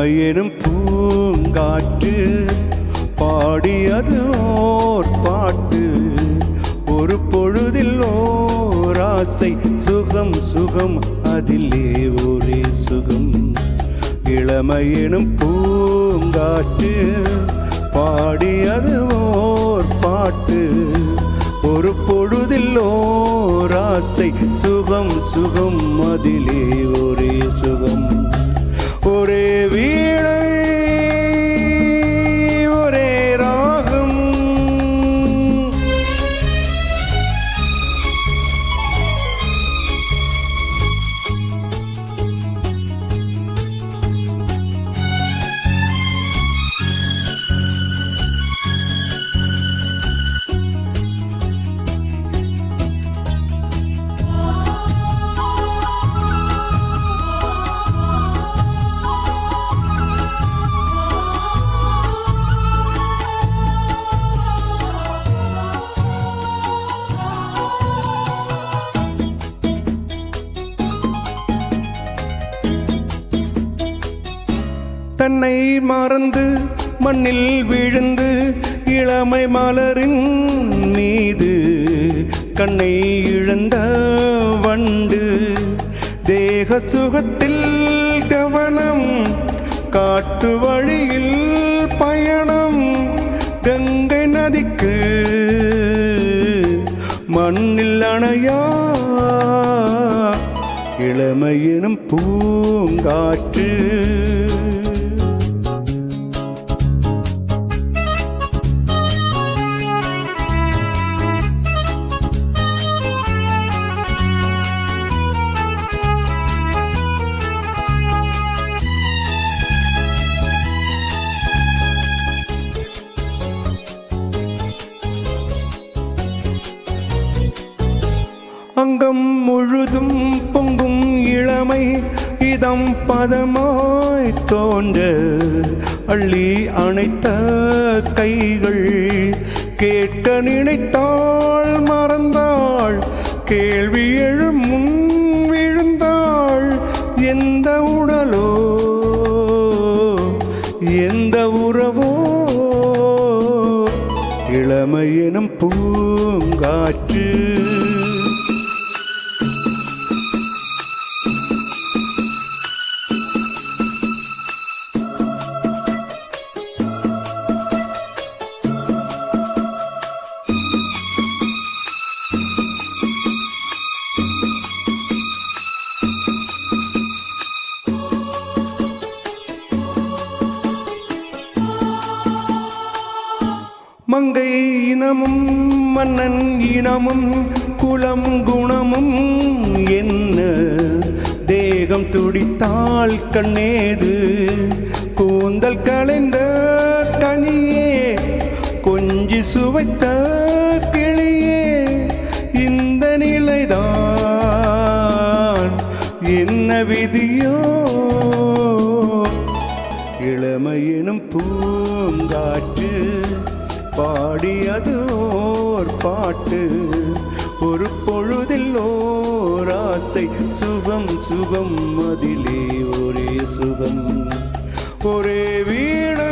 இளமையெனும் பூங்காற்று பாடியது ஓர் பாட்டு. ஒரு பொழுதில் ஓர் ஆசை சுகம் சுகம் அதிலே ஒரே சுகம். இளமையெனும் பூங்காற்று பாடியது ஓர் பாட்டு. ஒரு பொழுதில் ஓர் ஆசை சுகம் சுகம் அதிலே ஒரே சுகம். ஒரே வீணை ஒரே ராகம், தன்னை மறந்து மண்ணில் விழுந்து இளமை மலரின் மீது கண்ணை இழந்த வண்டு. தேக சுகத்தில் கவனம், காட்டு வழியில் பயணம். கங்கை நதிக்கு மண்ணில் அணையா இளமையெனும் பூங்காற்று. அங்கம் முழுதும் பொங்கும் இளமை இதம் பதமாய் தோன்ற. அள்ளி அணைத்த கைகள் கேட்க நினைத்தாள் மறந்தாள். கேள்வி எழும் முன் விழுந்தாள். எந்த உடலோ எந்த உறவோ இளமையெனும் பூங்காற்று. மங்கை இனமும் மன்னன் இனமும் குலம் குணமும் என்ன. தேகம் துடித்தாள் கண்ணேது கூந்தல் கலைந்த கனியே. கொஞ்சி சுவைத்த கிளியே, இந்த நிலைதான் என்ன விதியோ. இளமையெனும் பூங்காற்று பாடியது ஓர் பாட்டு. ஒரு பொழுதில் ஓர் ஆசை சுகம் சுகம் அதிலே ஒரே சுகம். ஒரே வீணை